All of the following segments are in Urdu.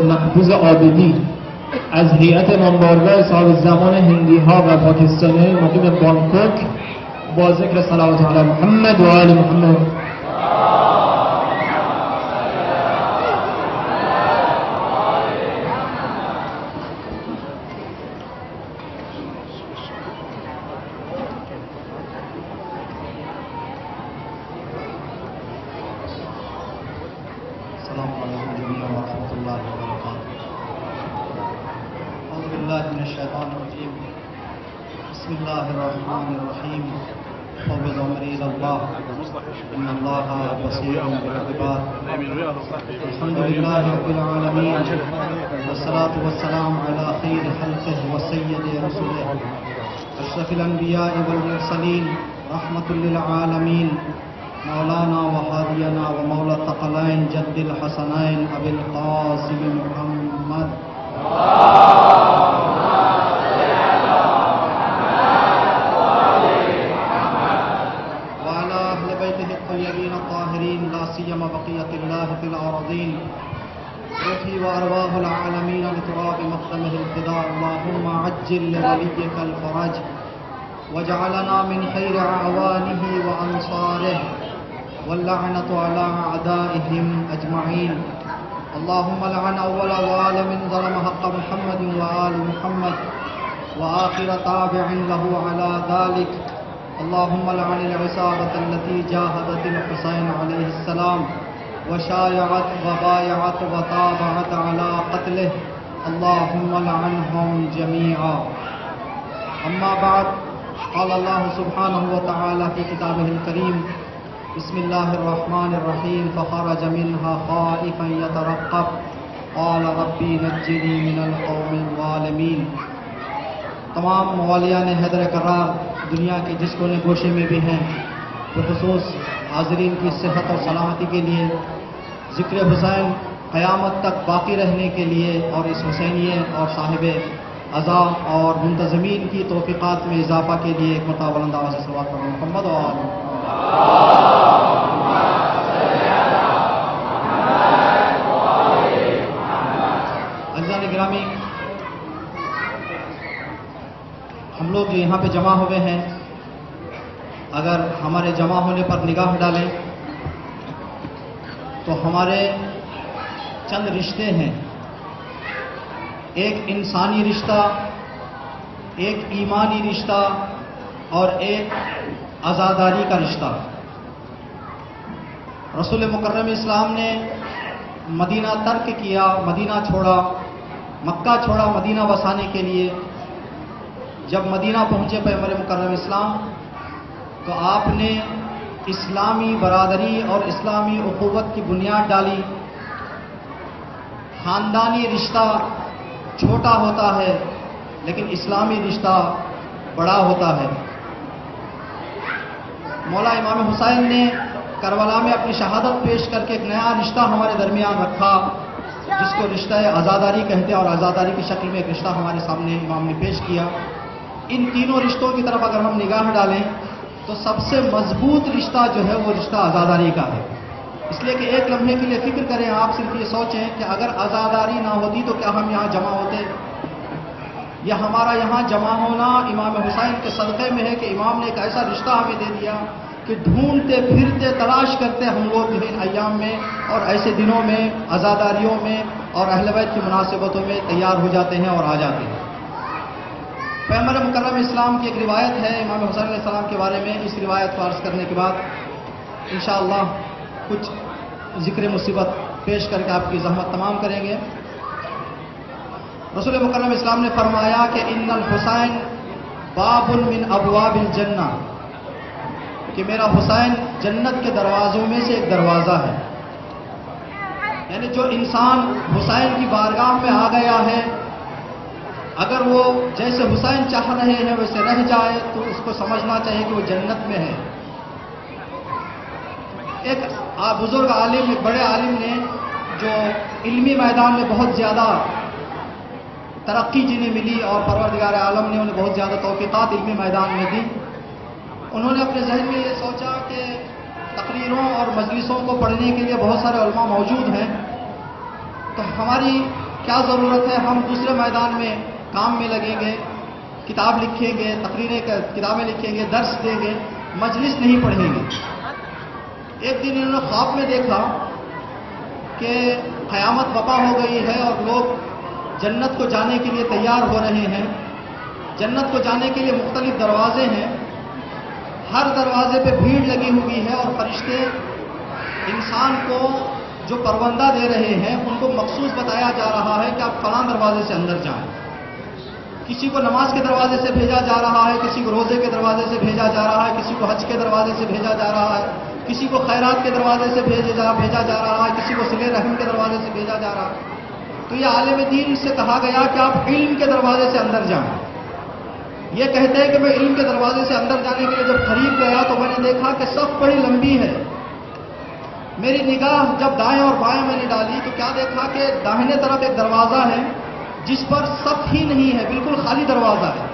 محفوظ عابدی از هیئت نامبردار صاحب زمان هندی ها و پاکستانی مقیم بانکوک با ذکر صلوات علی محمد و آل محمد. السلام علیکم جميعا ورحمۃ اللہ وبرکاتہ. اعوذ باللہ من الشیطان الرجیم. بسم اللہ الرحمن الرحیم. فوض امری الی اللہ ان اللہ بصیر بالعباد. الحمد للہ رب العالمین والصلاة والسلام علی خیر خلقہ وسید رسولہ اشرف الانبیاء والمرسلین رحمۃ للعالمین مولانا وحادینا و مولا ثقلین جد الحسنین ابی القاسم محمد وعلى اہل بیتہ الطیبین الطاہرین لا سیما بقیۃ اللہ فی الارضین روحی و ارواح العالمین لتراب مقدمہ الفداء. اللہم عجل لولیک الفرج وجعلنا من خیر اعوانہ وانصارہ واللعنة على أعدائهم أجمعين. اللهم لعن أول ظالم ظلم حق محمد وآل محمد وآخر تابع له على ذلك. اللهم لعن العصابة التي جاهدت الحسين عليه السلام وشايعت وبايعت وطابعت على قتله. اللهم لعنهم جميعا. أما بعد، قال الله سبحانه وتعالى في كتابه الكريم: بسم اللہ الرحمن الرحیم. فخرج منها خائفا يترقب قال ربی نجنی من القوم الظالمین. تمام موالیان حیدر کرار دنیا کے جس کونے گوشے میں بھی ہیں، بخصوص حاضرین کی صحت اور سلامتی کے لیے، ذکر حسین قیامت تک باقی رہنے کے لیے، اور اس حسینیے اور صاحب عزا اور منتظمین کی توفیقات میں اضافہ کے لیے ایک مرتبہ بلند آواز سے صلوات پڑھیں. محمد و آل عزیزان گرامی، ہم لوگ جو یہاں پہ جمع ہوئے ہیں، اگر ہمارے جمع ہونے پر نگاہ ڈالیں تو ہمارے چند رشتے ہیں. ایک انسانی رشتہ، ایک ایمانی رشتہ، اور ایک عزاداری کا رشتہ. رسول مکرم اسلام نے مدینہ ترک کیا، مدینہ چھوڑا، مکہ چھوڑا مدینہ بسانے کے لیے. جب مدینہ پہنچے پیغمبر مکرم اسلام تو آپ نے اسلامی برادری اور اسلامی اخوت کی بنیاد ڈالی. خاندانی رشتہ چھوٹا ہوتا ہے لیکن اسلامی رشتہ بڑا ہوتا ہے. مولا امام حسین نے کربلا میں اپنی شہادت پیش کر کے ایک نیا رشتہ ہمارے درمیان رکھا، جس کو رشتہ عزاداری کہتے ہیں، اور عزاداری کی شکل میں ایک رشتہ ہمارے سامنے امام نے پیش کیا. ان تینوں رشتوں کی طرف اگر ہم نگاہ ڈالیں تو سب سے مضبوط رشتہ جو ہے وہ رشتہ عزاداری کا ہے. اس لیے کہ ایک لمحے کے لیے فکر کریں، آپ صرف یہ سوچیں کہ اگر عزاداری نہ ہوتی تو کیا ہم یہاں جمع ہوتے؟ یا ہمارا یہاں جمع ہونا امام حسین کے صدقے میں ہے کہ امام نے ایک ایسا رشتہ ہمیں دے دیا کہ ڈھونڈتے پھرتے تلاش کرتے ہم لوگ ان ایام میں اور ایسے دنوں میں عزاداریوں میں اور اہل بیت کی مناسبتوں میں تیار ہو جاتے ہیں اور آ جاتے ہیں. پیغمبر مکرم اسلام کی ایک روایت ہے امام حسین علیہ السلام کے بارے میں. اس روایت کو عرض کرنے کے بعد انشاءاللہ کچھ ذکر مصیبت پیش کر کے آپ کی زحمت تمام کریں گے. رسول مکرم اسلام نے فرمایا کہ ان الحسین باب من ابواب الجنہ، کہ میرا حسین جنت کے دروازوں میں سے ایک دروازہ ہے. یعنی جو انسان حسین کی بارگاہ میں آ گیا ہے، اگر وہ جیسے حسین چاہ رہے ہیں ویسے رہ جائے تو اس کو سمجھنا چاہیے کہ وہ جنت میں ہے. ایک بزرگ عالم، ایک بڑے عالم نے جو علمی میدان میں بہت زیادہ ترقی جنہیں ملی اور پروردگار عالم نے انہیں بہت زیادہ توفیقات علمی میدان میں دی، انہوں نے اپنے ذہن میں یہ سوچا کہ تقریروں اور مجلسوں کو پڑھنے کے لیے بہت سارے علماء موجود ہیں، تو ہماری کیا ضرورت ہے ہم دوسرے میدان میں کام میں لگیں گے، کتاب لکھیں گے، کتابیں لکھیں گے، درس دیں گے، مجلس نہیں پڑھیں گے۔ ایک دن انہوں نے خواب میں دیکھا کہ قیامت وقع ہو گئی ہے اور لوگ جنت کو جانے کے لیے تیار ہو رہے ہیں۔ جنت کو جانے کے لیے مختلف دروازے ہیں، ہر دروازے پہ بھیڑ لگی ہوئی ہے اور فرشتے انسان کو جو پروندہ دے رہے ہیں ان کو مخصوص بتایا جا رہا ہے کہ آپ فلاں دروازے سے اندر جائیں۔ کسی کو نماز کے دروازے سے بھیجا جا رہا ہے، کسی کو روزے کے دروازے سے بھیجا جا رہا ہے، کسی کو حج کے دروازے سے بھیجا جا رہا ہے، کسی کو خیرات کے دروازے سے بھیجا جا رہا ہے، کسی کو صلہ رحم کے دروازے سے بھیجا جا رہا ہے۔ تو یہ عالم دین سے کہا گیا کہ آپ علم کے دروازے سے اندر جائیں۔ یہ کہتے ہیں کہ میں علم کے دروازے سے اندر جانے کے لیے جب قریب گیا تو میں نے دیکھا کہ صف بڑی لمبی ہے۔ میری نگاہ جب دائیں اور بائیں میں نے ڈالی تو کیا دیکھا کہ داہنے طرف ایک دروازہ ہے جس پر صف ہی نہیں ہے، بالکل خالی دروازہ ہے۔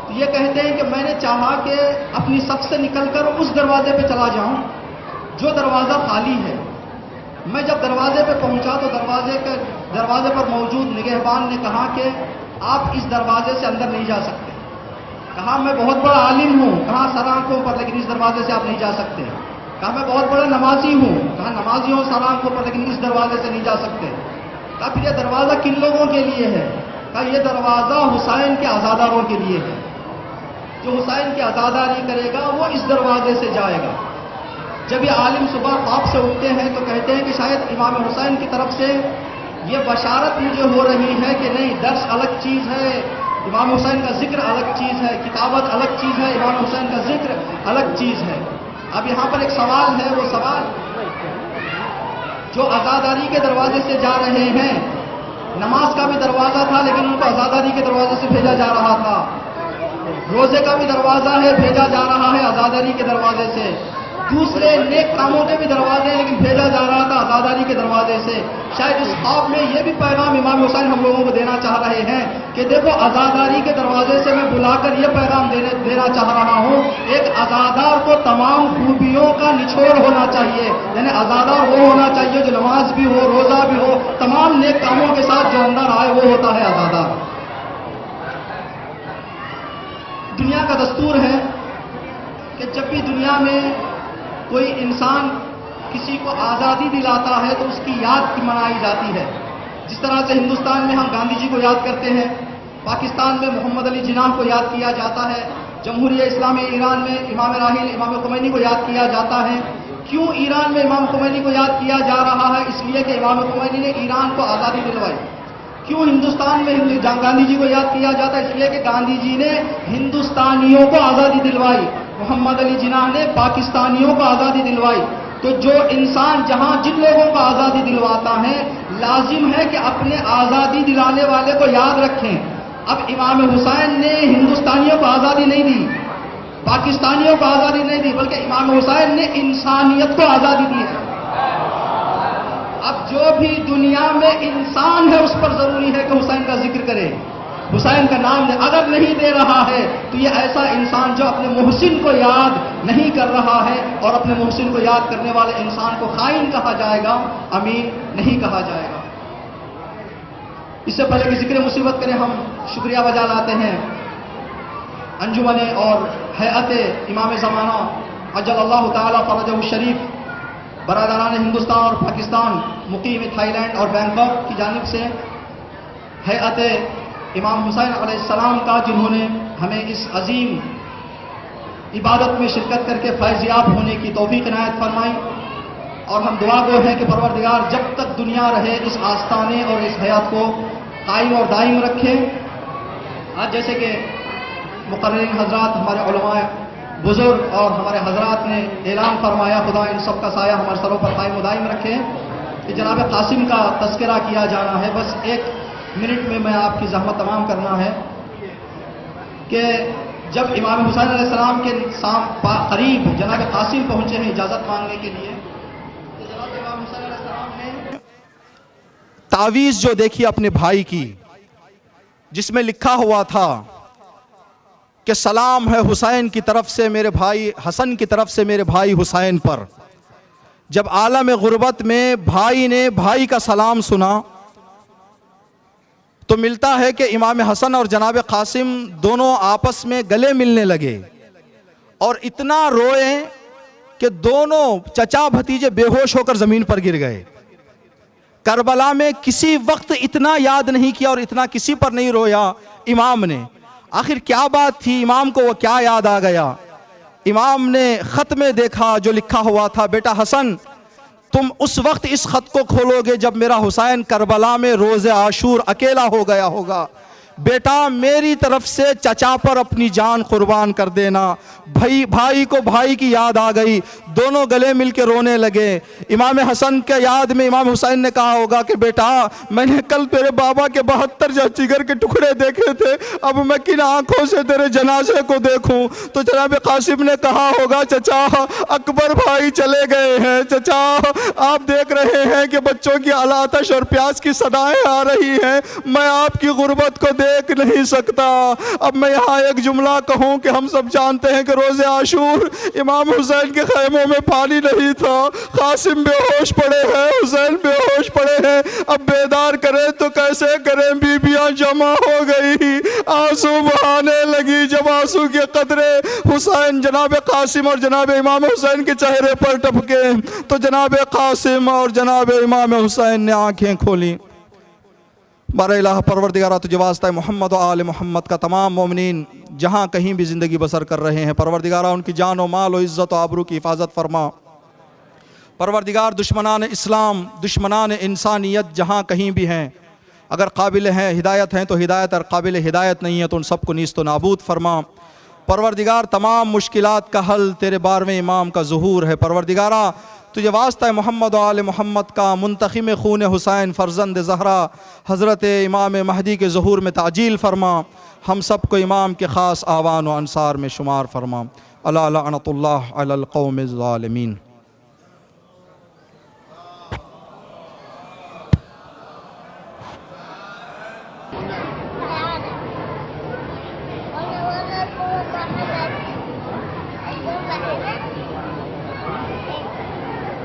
تو یہ کہتے ہیں کہ میں نے چاہا کہ اپنی صف سے نکل کر اس دروازے پہ چلا جاؤں جو دروازہ خالی ہے۔ میں جب دروازے پہ پہنچا تو دروازے پر موجود نگہبان نے کہا کہ آپ اس دروازے سے اندر نہیں جا سکتے۔ کہا میں بہت بڑا عالم ہوں، کہا سر آنکھوں پر، لیکن اس دروازے سے آپ نہیں جا سکتے۔ کہا میں بہت بڑا نمازی ہوں، کہا نمازی ہوں سر آنکھوں پر، لیکن اس دروازے سے نہیں جا سکتے۔ کہا پھر یہ دروازہ کن لوگوں کے لیے ہے؟ کہا یہ دروازہ حسین کے عزاداروں کے لیے ہے، جو حسین کی عزاداری کرے گا وہ اس دروازے سے جائے گا۔ جب یہ عالم صبح خواب سے اٹھتے ہیں تو کہتے ہیں کہ شاید امام حسین کی طرف سے یہ بشارت مجھے ہو رہی ہے کہ نہیں، درس الگ چیز ہے، امام حسین کا ذکر الگ چیز ہے، کتابت الگ چیز ہے، امام حسین کا ذکر الگ چیز ہے۔ اب یہاں پر ایک سوال ہے، وہ سوال جو عزاداری کے دروازے سے جا رہے ہیں، نماز کا بھی دروازہ تھا لیکن ان کو عزاداری کے دروازے سے بھیجا جا رہا تھا، روزے کا بھی دروازہ ہے، بھیجا جا رہا ہے عزاداری کے دروازے سے، دوسرے نیک کاموں کے بھی دروازے ہیں لیکن بھیجا جا رہا تھا عزاداری کے دروازے سے۔ شاید اس خواب میں یہ بھی پیغام امام حسین ہم لوگوں کو دینا چاہ رہے ہیں کہ دیکھو عزاداری کے دروازے سے میں بلا کر یہ پیغام دینا چاہ رہا ہوں، ایک عزادار کو تمام خوبیوں کا نچوڑ ہونا چاہیے، یعنی عزادار وہ ہونا چاہیے جو نماز بھی ہو، روزہ بھی ہو، تمام نیک کاموں کے ساتھ جو اندر آئے وہ ہوتا ہے عزادار۔ دنیا کا دستور ہے کہ جب بھی دنیا میں کوئی انسان کسی کو آزادی دلاتا ہے تو اس کی یاد منائی جاتی ہے۔ جس طرح سے ہندوستان میں ہم گاندھی جی کو یاد کرتے ہیں، پاکستان میں محمد علی جناح کو یاد کیا جاتا ہے، جمہوریہ اسلامی ایران میں امام راحل امام خمینی کو یاد کیا جاتا ہے۔ کیوں ایران میں امام خمینی کو یاد کیا جا رہا ہے؟ اس لیے کہ امام خمینی نے ایران کو آزادی دلوائی۔ کیوں ہندوستان میں گاندھی جی کو یاد کیا جاتا ہے؟ اس لیے کہ گاندھی جی نے ہندوستانیوں کو آزادی دلوائی، محمد علی جناح نے پاکستانیوں کو آزادی دلوائی۔ تو جو انسان جہاں جن لوگوں کو آزادی دلواتا ہے لازم ہے کہ اپنے آزادی دلانے والے کو یاد رکھیں۔ اب امام حسین نے ہندوستانیوں کو آزادی نہیں دی، پاکستانیوں کو آزادی نہیں دی، بلکہ امام حسین نے انسانیت کو آزادی دی ہے۔ اب جو بھی دنیا میں انسان ہے اس پر ضروری ہے کہ حسین کا ذکر کرے، حسین کا نام لے۔ اگر نہیں دے رہا ہے تو یہ ایسا انسان جو اپنے محسن کو یاد نہیں کر رہا ہے، اور اپنے محسن کو یاد کرنے والے انسان کو خائن کہا جائے گا، امین نہیں کہا جائے گا۔ اس سے پہلے کہ ذکر مصیبت کریں ہم شکریہ بجا لاتے ہیں انجمن اور ہیئت امام زمانہ عجل اللہ تعالی فرجہ الشریف، برادران ہندوستان اور پاکستان مقیم تھائی لینڈ اور بینکاک کی جانب سے ہیئت امام حسین علیہ السلام کا، جنہوں نے ہمیں اس عظیم عبادت میں شرکت کر کے فیض یاب ہونے کی توفیق عنایت فرمائی، اور ہم دعا گو ہیں کہ پروردگار جب تک دنیا رہے اس آستانے اور اس حیات کو قائم اور دائم رکھے۔ آج جیسے کہ مقررین حضرات، ہمارے علماء بزرگ اور ہمارے حضرات نے اعلان فرمایا، خدا ان سب کا سایہ ہمارے سروں پر قائم و دائم رکھے، کہ جناب قاسم کا تذکرہ کیا جانا ہے۔ بس ایک منٹ میں آپ کی زحمت تمام کرنا ہے کہ جب امام حسین علیہ السلام کے قریب جناب قاسم پہنچے ہیں اجازت مانگنے کے لیے، تو جناب امام حسین علیہ السلام نے تعویذ جو دیکھی اپنے بھائی کی، جس میں لکھا ہوا تھا کہ سلام ہے حسین کی طرف سے میرے بھائی حسن کی طرف سے میرے بھائی حسین پر۔ جب عالم غربت میں بھائی نے بھائی کا سلام سنا تو ملتا ہے کہ امام حسن اور جناب قاسم دونوں آپس میں گلے ملنے لگے اور اتنا روئے کہ دونوں چچا بھتیجے بے ہوش ہو کر زمین پر گر گئے۔ کربلا میں کسی وقت اتنا یاد نہیں کیا اور اتنا کسی پر نہیں رویا امام نے۔ آخر کیا بات تھی؟ امام کو وہ کیا یاد آ گیا؟ امام نے خط میں دیکھا جو لکھا ہوا تھا، بیٹا حسن تم اس وقت اس خط کو کھولو گے جب میرا حسین کربلا میں روز عاشور اکیلا ہو گیا ہوگا۔ بیٹا میری طرف سے چچا پر اپنی جان قربان کر دینا۔ بھائی کو بھائی کی یاد آ گئی، دونوں گلے مل کے رونے لگے۔ امام حسن کے یاد میں امام حسین نے کہا ہوگا کہ بیٹا میں نے کل تیرے بابا کے 72 جگر کے ٹکڑے دیکھے تھے، اب میں کن آنکھوں سے تیرے جنازے کو دیکھوں؟ تو جناب قاسم نے کہا ہوگا چچا اکبر بھائی چلے گئے ہیں، چچا آپ دیکھ رہے ہیں کہ بچوں کی آتش اور پیاس کی صدائیں آ رہی ہیں، میں آپ کی غربت کو دیکھ نہیں سکتا۔ اب میں یہاں ایک جملہ کہوں کہ ہم سب جانتے ہیں کہ روز عاشور امام حسین کے خیموں میں پانی نہیں تھا، قاسم بے ہوش پڑے ہیں، حسین بے ہوش پڑے ہیں، اب بیدار کریں تو کیسے کریں؟ بیویاں جمع ہو گئی، آنسو بہانے لگی۔ جب آنسو کے قطرے حسین جناب قاسم اور جناب امام حسین کے چہرے پر ٹپکے تو جناب قاسم اور جناب امام حسین نے آنکھیں کھولیں۔ بارہ الہ پروردگارہ تجھے واسطہ محمد و آل محمد کا تمام مومنین جہاں کہیں بھی زندگی بسر کر رہے ہیں، پروردگارہ ان کی جان و مال و عزت و آبرو کی حفاظت فرما۔ پروردگار دشمنان اسلام، دشمنان انسانیت جہاں کہیں بھی ہیں، اگر قابل ہیں ہدایت ہیں تو ہدایت، اور قابل ہدایت نہیں ہے تو ان سب کو نیست و نابود فرما۔ پروردگار تمام مشکلات کا حل تیرے 12ویں امام کا ظہور ہے۔ پروردگارہ تجھے واسطہ محمد و آل محمد کا منتخب خون حسین فرزند زہرا حضرت امام مہدی کے ظہور میں تعجیل فرما، ہم سب کو امام کے خاص آوان و انصار میں شمار فرما۔ الا لعنت اللہ علی القوم الظالمین۔